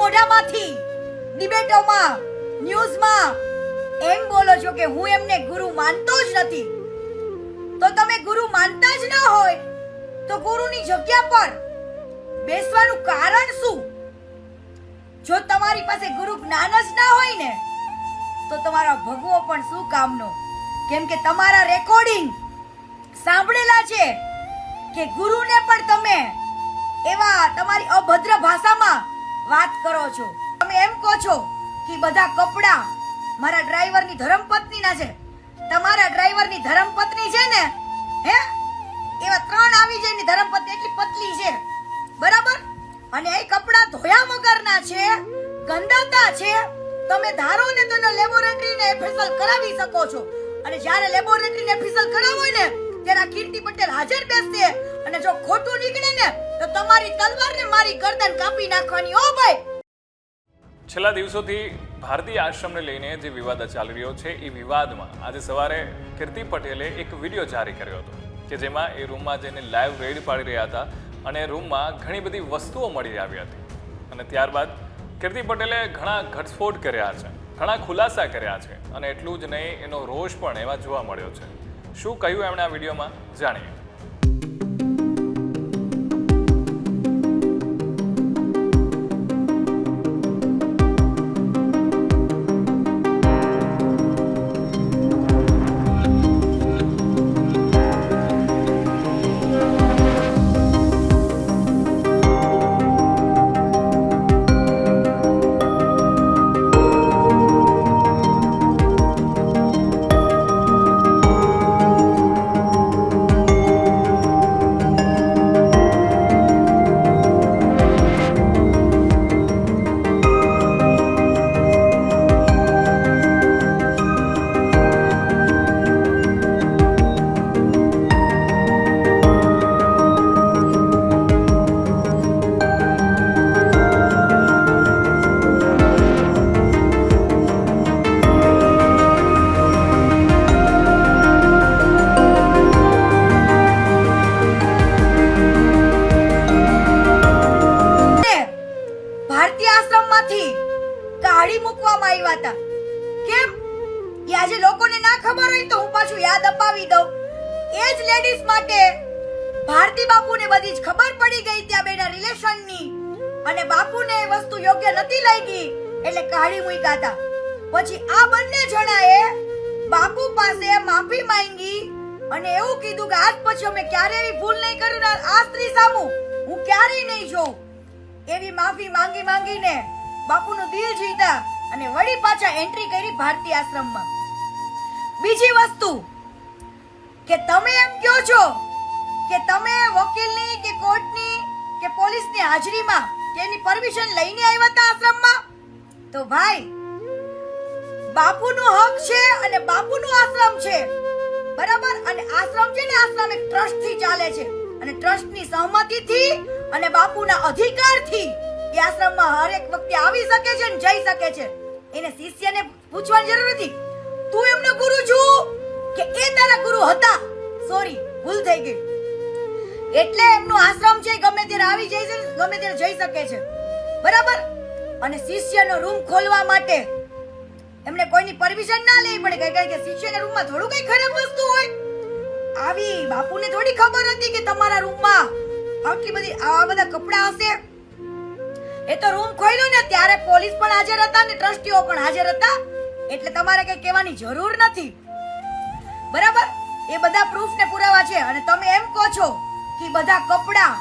મોઢામાંથી ડિબેટોમાં ન્યૂઝમાં એમ બોલો છો કે હું એમને ગુરુ માનતો જ નથી, તો તમે ગુરુ માનતા જ ના હોય તો ગુરુની જગ્યા પર બેસવાનું કારણ શું? જો તમારી પાસે ગુરુ જ્ઞાન જ ના હોય ને તો તમારા ભગવો પણ શું કામનો? કેમ કે તમારા રેકોર્ડિંગ સાંભળેલા છે કે ગુરુને પણ તમે એવા તમારી અભદ્ર ભાષામાં વાત કરો છો. તમે એમ કહો છો કે બધા કપડા મારા ડ્રાઈવરની ધર્મપત્નીના છે. તમારા ડ્રાઈવરની ધર્મપત્ની છે ને, હે, એવા 3 આવી જાય ને ધર્મપત્ની એટલી પતલી છે, બરાબર? અને એ કપડા ધોયા વગરના છે, ગંદાતા છે. તમે ધારો ને તો લેબોરેટરીને એફએસએલ કરાવી શકો છો, અને જ્યારે લેબોરેટરીને એફએસએલ કરાવો ને ત્યારે કીર્તિ પટેલ હાજર બેસશે, અને જો ખોટું નીકળે ને તો તમારી તલવારને મારી ગરદન કાપી નાખવાની. ઓ ભાઈ, છેલ્લા દિવસોથી ભારતીય આશ્રમને લઈને જે વિવાદ ચાલી રહ્યો છે, એ વિવાદમાં આજે સવારે કીર્તિ પટેલે એક વિડીયો જારી કર્યો હતો કે જેમાં એ રૂમમાં જઈને લાઈવ રેડ પાડી રહ્યા હતા અને રૂમમાં ઘણી બધી વસ્તુઓ મળી આવી હતી. અને ત્યારબાદ કીર્તિ પટેલે ઘણા ઘટસ્ફોટ કર્યા છે, ઘણા ખુલાસા કર્યા છે, અને એટલું જ નહીં, એનો રોષ પણ એમાં જોવા મળ્યો છે. શું કહ્યું એમણે આ વિડીયોમાં, જાણીએ. કાઢી મૂકવામાં આવ્યા હતા. કેમ? એ આજે લોકોને ના ખબર હોય તો હું પાછું યાદ અપાવી દઉં. એ જ લેડીઝ માટે ભારતી બાપુને બધી જ ખબર પડી ગઈ ત્યાં બેના રિલેશનની, અને બાપુને એ વસ્તુ યોગ્ય નથી લાગી એટલે કાઢી મૂક્યા હતા. પછી આ બંને જણાએ બાપુ પાસે માફી માંગી અને એવું કીધું કે આજ પછી અમે ક્યારે એવી ભૂલ નહીં કરું, આ સ્ત્રી સામુ હું ક્યારેય નહીં જોઉં. એવી માફી માંગીને બાપુનું દિલ જીતા અને વળી પાછા એન્ટ્રી કરી ભારતીય આશ્રમમાં. બીજી વસ્તુ કે તમે એમ કહો છો કે તમે વકીલની કે કોર્ટની કે પોલીસની હાજરીમાં તેની પરમિશન લઈને આવ્યા હતા આશ્રમમાં, તો ભાઈ બાપુનો હક છે અને બાપુનો આશ્રમ છે, બરાબર? અને આશ્રમ છે ને, આશ્રમ એક ટ્રસ્ટ થી ચાલે છે, અને ટ્રસ્ટની સહમતિથી અને બાપુના અધિકારથી એ આશ્રમમાં હરેક વ્યક્તિ આવી શકે છે અને જઈ શકે છે. એને શિષ્યને પૂછવાની જરૂર નથી તું એમનો ગુરુ છું કે એ તારા ગુરુ હતા. સોરી, ભૂલ થઈ ગઈ. એટલે એમનો આશ્રમ છે, ગમે ત્યારે આવી જાય છે, ગમે ત્યારે જઈ શકે છે, બરાબર? અને શિષ્યનો રૂમ ખોલવા માટે એમને કોઈની પરમિશન ના લેવી પડે, કારણ કે શિષ્યના રૂમમાં થોડું કઈ ખરાબ વસ્તુ હોય. આવી બાપુને થોડી ખબર હતી કે તમારા રૂમમાં આટલી બધી આવા બધા કપડા હશે. એ તો રૂમ ખોલ્યો ને ત્યારે પોલીસ પણ હાજર હતા ને ટ્રસ્ટીઓ પણ હાજર હતા, એટલે તમારે કઈ કહેવાની જરૂર નથી, બરાબર? એ બધા પ્રૂફ ને પુરાવા છે. અને તમે એમ કહો છો કે બધા કપડા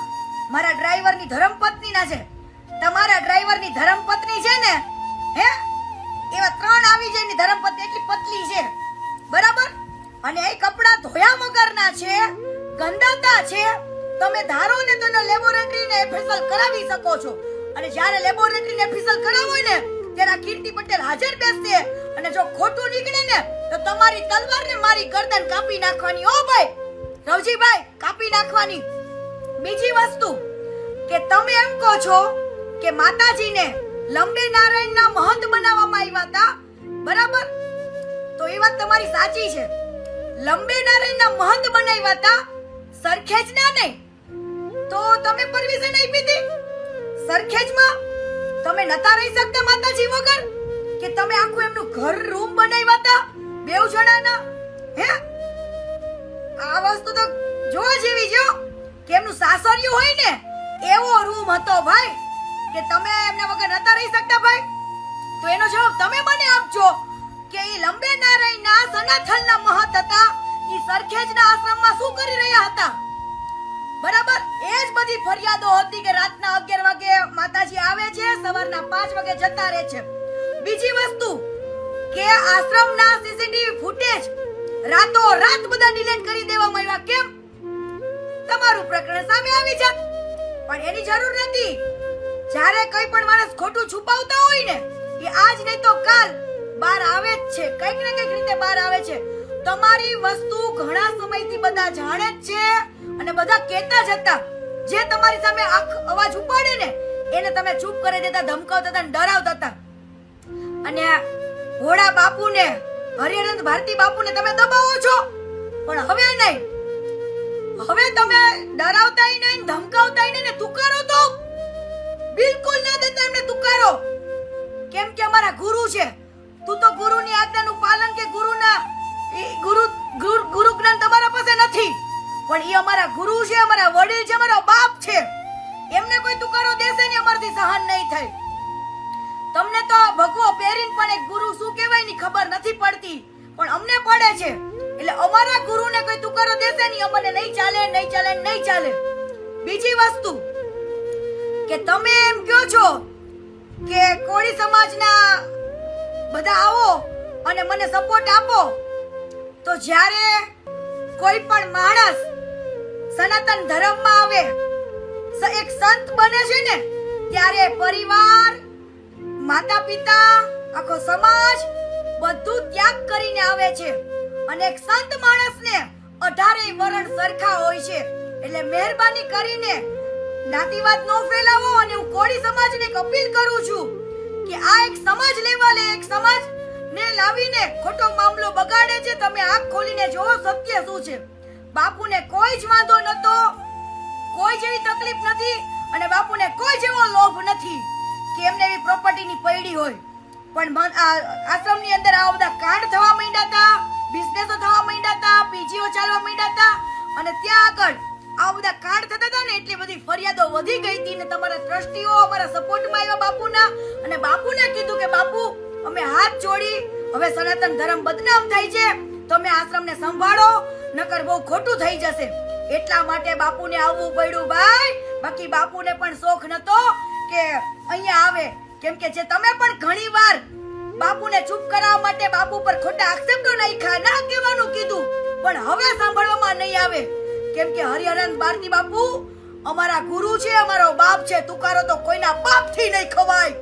મારા ડ્રાઈવરની ધર્મપત્નીના છે. તમારા ડ્રાઈવરની ધર્મપત્ની છે ને, હે, એવા 3 આવી જાય ને ધર્મપત્ની એટલી પતલી છે, બરાબર? અને એ કપડા ધોયા વગરના છે, ગંદાતા છે. તમે ધારો ને તો લેબોરેટરીને એફએસએલ કરાવી શકો છો, અને જ્યારે લેબોરેટરીને એફએસએલ કરાવો ને ત્યારે કીર્તિ પટેલ હાજર બેસશે, અને જો ખોટું નીકળે ને તો તમારી તલવારને મારી ગરદન કાપી નાખવાની. ઓ ભાઈ રવજીભાઈ, કાપી નાખવાની. બીજી વસ્તુ કે તમે એમ કહો છો કે માતાજીને લંબે નારાયણના મહંત બનાવવામાં આવ્યા હતા, બરાબર? તો એ વાત તમારી સાચી છે. લંબે નારાયણના મહંત બનાવ્યા હતા, સરખેજના નહીં. તો તમે પરમિશન આપી હતી સરખેજમાં? તમે તમે નતા રહી શકતા માતાજી વગર? કે તમે આખું એમનું ઘર રૂમ બનાવ્યા હતા બેવ જણાના? હે, આ વસ્તુ તો જોવા જેવી છે હો. કે એમનું સાસરિયું હોય ને એવો રૂમ હતો ભાઈ, કે તમે એમના વગર નતા રહી શકતા ભાઈ. તો એનો જવાબ તમે મને આપજો કે ઈ લંબે નારાયણના સનાથલના મહત હતા, ઈ સરખેજના આશ્રમમાં શું કરી રહ્યા હતા? બરાબર, એ જ બધી ફરિયાદો હતી કે રાતના 11 વાગે માતાજી આવે છે, સવારના 5 વાગે જતા રહે છે. બીજી વસ્તુ કે આશ્રમના સીસીટીવી ફૂટેજ રાતો રાત બધા ડિલીટ કરી દેવામાં આવ્યા. કેમ? તમારું પ્રકરણ સામે આવી જાત. પણ એની જરૂર નથી. જ્યારે કોઈ પણ માણસ ખોટું છુપાવતા હોય ને, એ આજ નહીં તો કાલ બહાર આવે જ છે, કંઈક ને કંઈક રીતે બહાર આવે છે. તમારી વસ્તુ ઘણા સમયથી બધા જાણે જ છે અને બધા કહેતા જ હતા. જે તમારી સામે અવાજ ઉપાડે ને એને તમે ચૂપ કરી દેતા, ધમકાવતા હતા, ડરાવતા હતા. અને ભોળા બાપુને, હરિહરનંદ ભારતી બાપુને તમે દબાવો છો, પણ હવે નહીં. હવે તમે ડરાવતાય નહીં, ધમકાવતાય નહીં ને તુકારો તો બિલકુલ ના દેતા એમને તુકારો. કેમ કે અમારા ગુરુ છે. તું તો ગુરુની આજ્ઞાનું પાલન કે ગુરુ જ્ઞાન તમારા પાસે નથી, પણ એ અમારા ગુરુ છે, અમારા વડીલ છે, અમારા બાપ છે. એમને કોઈ તુકારો દેશે ને અમારથી સહન નહીં થાય. તમને તો ભગવો પહેરીને પણ એક ગુરુ શું કહેવાય ની ખબર નથી પડતી, પણ અમને પડે છે. એટલે અમારા ગુરુને કોઈ તુકારો દેશે ને અમને નહીં ચાલે, નહીં ચાલે, નહીં ચાલે. બીજી વસ્તુ કે તમે એમ કહો છો કે કોળી સમાજના બધા આવો અને મને સપોર્ટ આપો, તો જ્યારે કોઈ પણ માણસ સનાતન ધર્મમાં આવે, એક સંત બને છે ને, ત્યારે પરિવાર, માતા પિતા, આખો સમાજ બધું ત્યાગ કરીને આવે છે. અને એક સંત માણસને 18 વરણ સરખા હોય છે. એટલે મહેરબાની કરીને જ્ઞાતિવાદ નો ફેલાવો. અને હું કોળી સમાજને એક અપીલ કરું છું કે આ એક સમાજ લેવલે, એક સમાજને લાવીને ખોટો મામલો બગાડે છે. તમે આંખ ખોલીને જોવો સત્ય શું છે. બાપુને કોઈ જ વાંધો નતો, કોઈ જેવી તકલીફ નથી, અને બાપુને કોઈ જેવો લોભ નથી કે એમને એવી પ્રોપર્ટીની પૈડી હોય. પણ આશ્રમની અંદર આ બધા કાંડ થવા માંડ્યા હતા, બિઝનેસો થવા માંડ્યા હતા, પીજીઓ ચાલવા માંડ્યા હતા, અને ત્યાં આગળ આ બધા કાંડ થતા હતા ને, એટલી બધી ફરિયાદો વધી ગઈ હતી. ને તમારા ટ્રસ્ટીઓ અમારા સપોર્ટમાં આવ્યા બાપુના, અને બાપુને કીધું કે બાપુ અમે હાથ જોડી, હવે સનાતન ધર્મ બદનામ થાય છે, તમે આશ્રમને સંભાળો, નકર બહુ ખોટું થઈ જશે. એટલા માટે બાપુને આવવું પડ્યું ભાઈ. બાકી બાપુને પણ શોખ નતો કે અહીંયા આવે. કેમ કે જે તમે પણ ઘણીવાર બાપુને ચૂપ કરાવવા માટે બાપુ પર ખોટા આક્ષેપો નાખ્યા, ના કહેવાનું કીધું, પણ હવે સાંભળવામાં નહીં આવે. કેમ કે હરિહરનંદ ભારતી બાપુ અમારા ગુરુ છે, અમારો બાપ છે. તુકારો તો કોઈના બાપથી નહીં ખવાય.